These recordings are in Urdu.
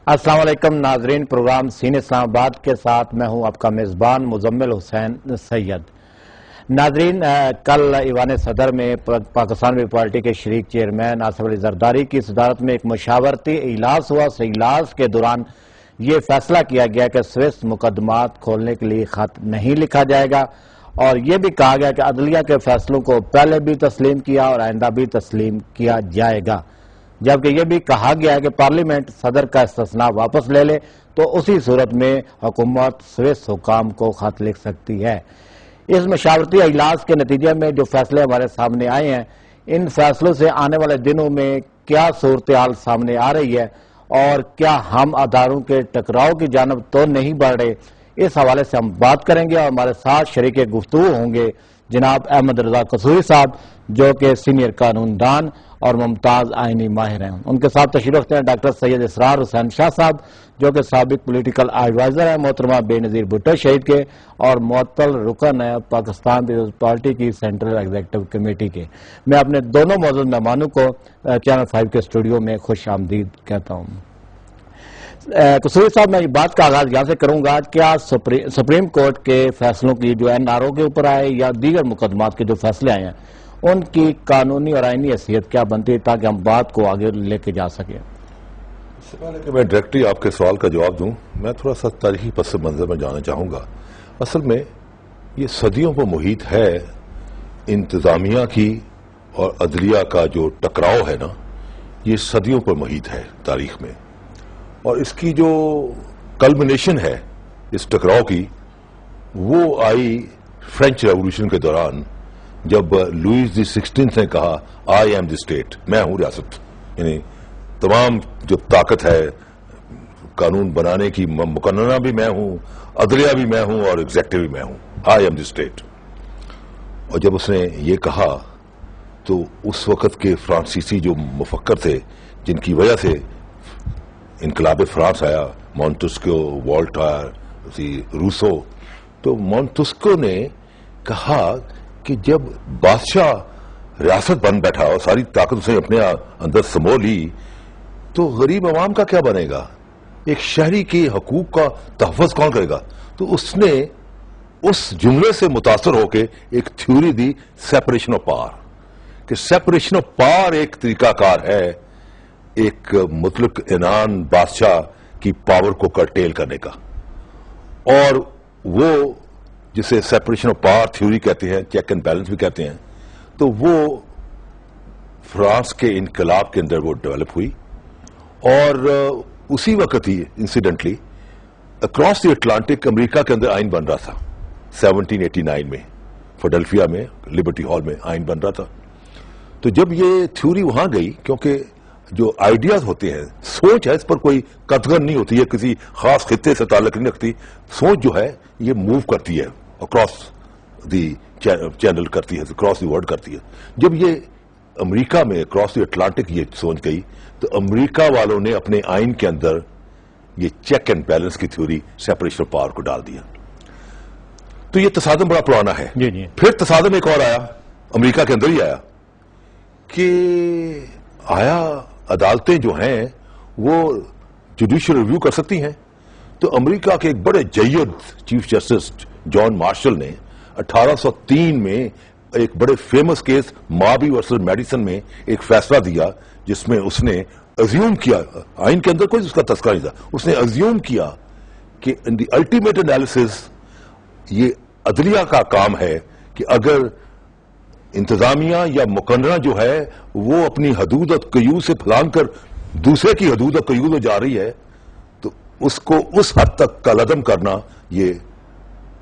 السلام علیکم ناظرین، پروگرام سین اسلام آباد کے ساتھ میں ہوں آپ کا میزبان مزمل حسین سید۔ ناظرین، کل ایوان صدر میں پاکستان پیپلز پارٹی کے شریک چیئرمین آصف علی زرداری کی صدارت میں ایک مشاورتی اجلاس ہوا۔ اس اجلاس کے دوران یہ فیصلہ کیا گیا کہ سوئس مقدمات کھولنے کے لیے خط نہیں لکھا جائے گا، اور یہ بھی کہا گیا کہ عدلیہ کے فیصلوں کو پہلے بھی تسلیم کیا اور آئندہ بھی تسلیم کیا جائے گا، جبکہ یہ بھی کہا گیا ہے کہ پارلیمنٹ صدر کا استثناء واپس لے لے تو اسی صورت میں حکومت سوئس حکام کو خط لکھ سکتی ہے۔ اس مشاورتی اجلاس کے نتیجے میں جو فیصلے ہمارے سامنے آئے ہیں، ان فیصلوں سے آنے والے دنوں میں کیا صورتحال سامنے آ رہی ہے اور کیا ہم اداروں کے ٹکراؤ کی جانب تو نہیں بڑھ رہے، اس حوالے سے ہم بات کریں گے، اور ہمارے ساتھ شریک گفتگو ہوں گے جناب احمد رضا قصوری صاحب، جو کہ سینئر قانون دان اور ممتاز آئینی ماہر ہیں۔ ان کے ساتھ تشریف رکھتے ہیں ڈاکٹر سید اسرار حسین شاہ صاحب، جو کہ سابق پولیٹیکل ایڈوائزر ہیں محترمہ بے نظیر بھٹو شہید کے، اور معطل رکن ہے پاکستان پیپلز پارٹی کی سینٹرل ایگزیکٹو کمیٹی کے۔ میں اپنے دونوں معزز مہمانوں کو چینل 5 کے اسٹوڈیو میں خوش آمدید کہتا ہوں۔ قصوری صاحب، میں بات کا آغاز یہاں سے کروں گا، کیا سپریم کورٹ کے فیصلوں کی جو این آر او کے اوپر آئے یا دیگر مقدمات کے جو فیصلے آئے ہیں، ان کی قانونی اور آئینی حیثیت کیا بنتی ہے تاکہ ہم بات کو آگے لے کے جا سکیں؟ اس سے پہلے کہ میں ڈائریکٹلی آپ کے سوال کا جواب دوں، میں تھوڑا سا تاریخی پس منظر میں جانا چاہوں گا۔ اصل میں یہ صدیوں پر محیط ہے، انتظامیہ کی اور عدلیہ کا جو ٹکراؤ ہے نا، یہ صدیوں پر محیط ہے تاریخ میں، اور اس کی جو کلمنیشن ہے اس ٹکراؤ کی، وہ آئی فرینچ ریولوشن کے دوران، جب لوئس دی 16 نے کہا آئی ایم دی اسٹیٹ، میں ہوں ریاست، یعنی تمام جو طاقت ہے قانون بنانے کی، مقننہ بھی میں ہوں، عدلیہ بھی میں ہوں اور ایگزیکٹو بھی میں ہوں، آئی ایم دی اسٹیٹ۔ اور جب اس نے یہ کہا تو اس وقت کے فرانسیسی جو مفکر تھے، جن کی وجہ سے انقلاب فرانس آیا، مونٹسکیو، والٹائر، روسو، تو مونٹسکیو نے کہا کہ جب بادشاہ ریاست بن بیٹھا اور ساری طاقت اسے اپنے اندر سمو لی، تو غریب عوام کا کیا بنے گا؟ ایک شہری کے حقوق کا تحفظ کون کرے گا؟ تو اس نے اس جملے سے متاثر ہو کے ایک theory the, separation of power, کہ سیپریشن آف پاور ایک طریقہ کار ہے ایک مطلق عنان بادشاہ کی پاور کو کرٹیل کرنے کا، اور وہ جسے سیپریشن آف پاور تھیوری کہتے ہیں، چیک اینڈ بیلنس بھی کہتے ہیں، تو وہ فرانس کے انقلاب کے اندر وہ ڈیولپ ہوئی، اور اسی وقت ہی انسیڈنٹلی اکراس دی اٹلانٹک امریکہ کے اندر آئین بن رہا تھا 1789 میں، فیلڈلفیا میں لبرٹی ہال میں آئین بن رہا تھا۔ تو جب یہ تھیوری وہاں گئی، کیونکہ جو آئیڈیاز ہوتے ہیں، سوچ ہے، اس پر کوئی قطغن نہیں ہوتی ہے، کسی خاص خطے سے تعلق نہیں رکھتی، سوچ جو ہے یہ موو کرتی ہے، اکراس دی چینل کرتی ہے، اکراس دی ورلڈ کرتی ہے۔ جب یہ امریکہ میں اکراس دی اٹلانٹک یہ سوچ گئی، تو امریکہ والوں نے اپنے آئین کے اندر یہ چیک اینڈ بیلنس کی تھیوری، سیپریشن آف پاور کو ڈال دیا۔ تو یہ تصادم بڑا پرانا ہے۔ پھر تصادم ایک اور آیا، امریکہ کے اندر ہی آیا، کہ آیا عدالتیں جو ہیں وہ جوڈیشل ریویو کر سکتی ہیں؟ تو امریکہ کے ایک بڑے جید چیف جسٹس جان مارشل نے 1803 میں ایک بڑے فیمس کیس مابی ورسز میڈیسن میں ایک فیصلہ دیا، جس میں اس نے ازیوم کیا، آئین کے اندر کوئی اس کا تذکرہ نہیں تھا، اس نے ازیوم کیا کہ ان دی الٹیمیٹ انالیسس یہ عدلیہ کا کام ہے کہ اگر انتظامیہ یا مقننہ جو ہے وہ اپنی حدود اور قیود سے پھلانگ کر دوسرے کی حدود اور قیود میں جا رہی ہے، تو اس کو اس حد تک کالعدم کرنا یہ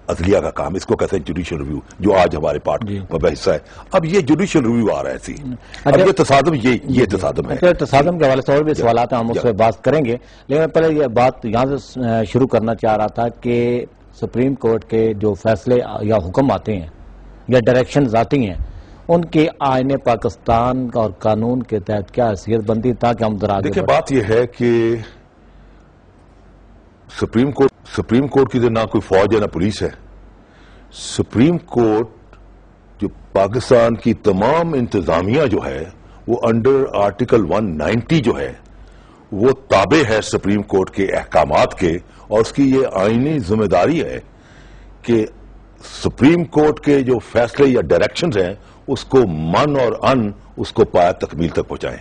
عدلیہ کا کام، اس کو کہتے ہیں جوڈیشل ریویو، جو آج ہمارے پارٹ کا حصہ ہے۔ اب یہ جوڈیشل ریویو آ رہا ہے، اب یہ تصادم، یہ تصادم ہے۔ تصادم کے حوالے سے اور بھی سوالات ہیں، ہم اس پہ بات کریں گے، لیکن پہلے یہ بات یہاں سے شروع کرنا چاہ رہا تھا کہ سپریم کورٹ کے جو فیصلے یا حکم آتے ہیں یا ڈائریکشنز آتی ہیں، ان کی آئین پاکستان اور قانون کے تحت کیا حیثیت بنتی تاکہ ہم درآگے دیکھیں، بات یہ ہے کہ سپریم کورٹ کی نہ کوئی فوج ہے نہ پولیس ہے۔ سپریم کورٹ جو پاکستان کی تمام انتظامیہ جو ہے وہ انڈر آرٹیکل 190 جو ہے وہ تابع ہے سپریم کورٹ کے احکامات کے، اور اس کی یہ آئینی ذمہ داری ہے کہ سپریم کورٹ کے جو فیصلے یا ڈائریکشنز ہیں اس کو من اور ان اس کو پایا تکمیل تک پہنچائیں.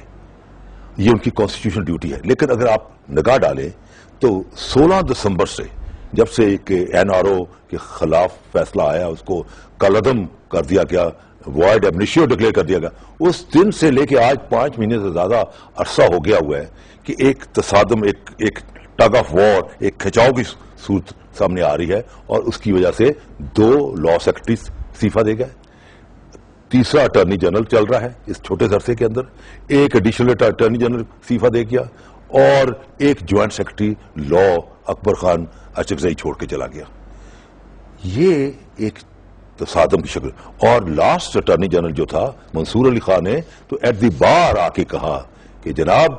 یہ ان کی کانسٹیٹیوشنل ڈیوٹی ہے. لیکن اگر آپ نگاہ ڈالیں تو 16 دسمبر سے جب سے ایک NRO کے خلاف فیصلہ آیا، اس کو کالعدم کر دیا گیا، وائڈ ایبنیشیو ڈکلیئر کر دیا گیا، اس دن سے لے کے آج 5 مہینے سے زیادہ عرصہ ہو گیا ہوا ہے کہ ایک تصادم، ایک ٹگ آف وار، ایک کھچاؤ کی صورت سامنے آ رہی ہے، اور اس کی وجہ سے 2 لا سیکرٹری استعفیٰ دے گئے، تیسرا اٹارنی جنرل چل رہا ہے اس چھوٹے عرصے کے اندر، ایک ایڈیشنل اٹارنی جنرل استعفیٰ دے گیا، اور ایک جوائنٹ سیکرٹری لا اکبر خان اچکزئی چھوڑ کے چلا گیا. یہ ایک تصادم کی شکل. اور لاسٹ اٹارنی جنرل جو تھا منصور علی خان نے تو ایٹ دی بار آ کے کہا کہ جناب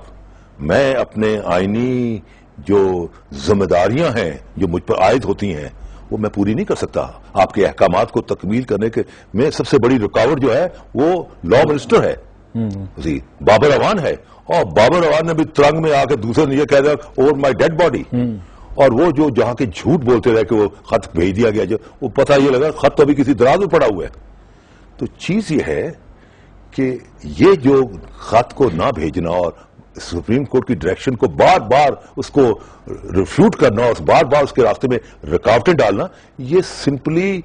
میں اپنے آئینی جو ذمہ داریاں ہیں جو مجھ پر عائد ہوتی ہیں وہ میں پوری نہیں کر سکتا. آپ کے احکامات کو تکمیل کرنے کے میں سب سے بڑی رکاوٹ جو ہے وہ لا منسٹر ہے جی بابر اعوان ہے، اور بابر اعوان نے بھی ترنگ میں آ کے دوسرے نے یہ کہہ دیا اوور مائی ڈیڈ باڈی. اور وہ جو جہاں کے جھوٹ بولتے رہے کہ وہ خط بھیج دیا گیا، جو وہ پتہ یہ لگا خط تو ابھی کسی دراز میں پڑا ہوا ہے. تو چیز یہ ہے کہ یہ جو خط کو نہ بھیجنا اور سپریم کورٹ کی ڈائریکشن کو بار بار اس کو ریفیوٹ کرنا اور بار بار اس کے راستے میں رکاوٹیں ڈالنا، یہ سمپلی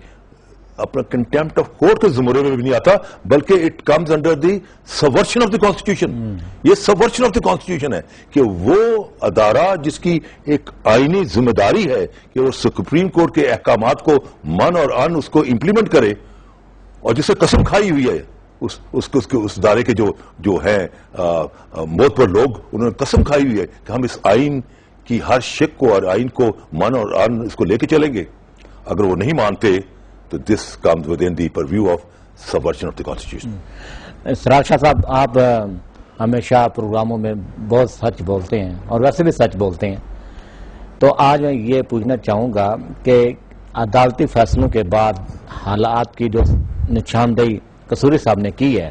اپنا کنٹیمپٹ آف کورٹ کے زمرے میں بھی نہیں آتا، بلکہ it comes under the subversion of the constitution. یہ سبورشن آف دی کانسٹیٹیوشن ہے کہ وہ ادارہ جس کی ایک آئینی ذمہ داری ہے کہ وہ سپریم کورٹ کے احکامات کو من اور ان اس کو امپلیمنٹ کرے، اور جسے قسم کھائی ہوئی ہے اس ادارے کے جو ہیں معتبر لوگ، انہوں نے قسم کھائی ہوئی ہے کہ ہم اس آئین کی ہر شق کو اور آئین کو من اور ان اس کو لے کے چلیں گے. اگر وہ نہیں مانتے تو this comes within the purview of subversion of the constitution. Siraj Shah sahab, آپ ہمیشہ پروگراموں میں بہت سچ بولتے ہیں اور ویسے بھی سچ بولتے ہیں، تو آج میں یہ پوچھنا چاہوں گا کہ عدالتی فیصلوں کے بعد حالات کی جو نشاندہی قصوری صاحب نے کی ہے،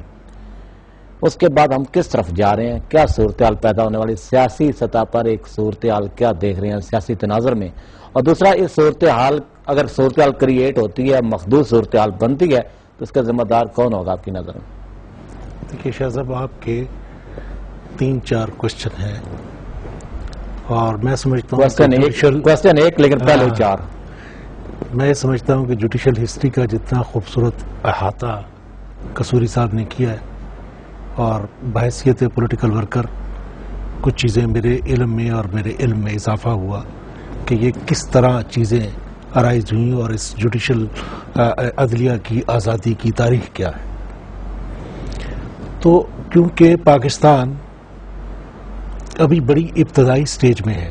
اس کے بعد ہم کس طرف جا رہے ہیں؟ کیا صورتحال پیدا ہونے والی سیاسی سطح پر ایک صورتحال کیا دیکھ رہے ہیں سیاسی تناظر میں؟ اور دوسرا، اس صورتحال اگر صورتحال کریٹ ہوتی ہے، مخدوش صورتحال بنتی ہے، تو اس کا ذمہ دار کون ہوگا آپ کی نظر میں؟ دیکھیے شاہ صاحب، آپ کے 3-4 کوشچن ہیں اور میں سمجھتا ہوں کوشچن ایک لیکن پہلے 4. میں سمجھتا ہوں کہ جوڈیشل ہسٹری کا جتنا خوبصورت احاطہ قصوری صاحب نے کیا ہے، اور بحیثیت پولیٹیکل ورکر کچھ چیزیں میرے علم میں اور میرے علم میں اضافہ ہوا کہ یہ کس طرح چیزیں ارائز ہوئیں اور اس جوڈیشل عدلیہ کی آزادی کی تاریخ کیا ہے. تو کیونکہ پاکستان ابھی بڑی ابتدائی سٹیج میں ہے،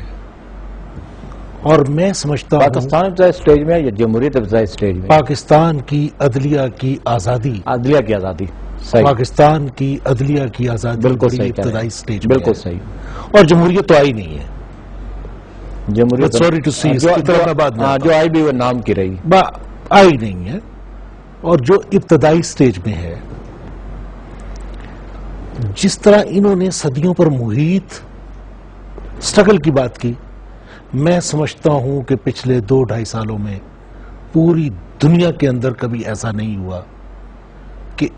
اور میں سمجھتا ہوں پاکستان ابتدائی سٹیج میں یا جمہوریت ابتدائی سٹیج میں؟ پاکستان کی عدلیہ کی آزادی، عدلیہ کی آزادی، صحیح. پاکستان کی عدلیہ کی آزادی بالکل بڑی صحیح، ابتدائی سٹیج میں بالکل ہے، صحیح. اور جمہوریت تو آئی نہیں ہے. جمہوریت Sorry to say، اس کی طرف میں بات نہیں جو آئی بھی وہ نام کی رہی، آئی نہیں ہے. اور جو ابتدائی سٹیج میں ہے، جس طرح انہوں نے صدیوں پر محیط سٹرگل کی بات کی، میں سمجھتا ہوں کہ پچھلے 2-2.5 سالوں میں پوری دنیا کے اندر کبھی ایسا نہیں ہوا کہ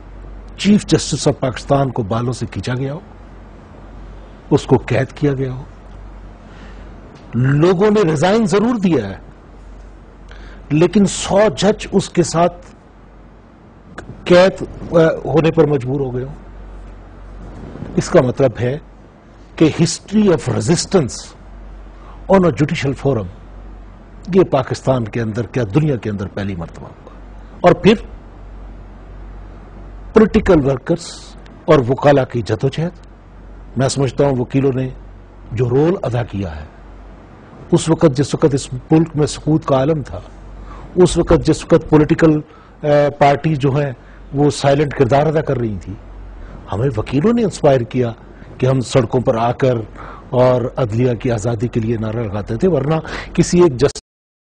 چیف جسٹس آف پاکستان کو بالوں سے کھینچا گیا ہو، اس کو قید کیا گیا ہو. لوگوں نے ریزائن ضرور دیا ہے، لیکن 100 جج اس کے ساتھ قید ہونے پر مجبور ہو گئے ہوں. اس کا مطلب ہے کہ history of resistance on a judicial forum یہ پاکستان کے اندر کیا دنیا کے اندر پہلی مرتبہ ہوا. اور پھر پولیٹیکل ورکرز اور وکلاء کی جدوجہد، میں سمجھتا ہوں وکیلوں نے جو رول ادا کیا ہے اس وقت جس وقت اس ملک میں سکوت کا عالم تھا، اس وقت جس وقت پولیٹیکل پارٹی جو ہیں وہ سائلنٹ کردار ادا کر رہی تھی، ہمیں وکیلوں نے انسپائر کیا کہ ہم سڑکوں پر آ کر اور عدلیہ کی آزادی کے لیے نعرہ لگاتے تھے. ورنہ کسی ایک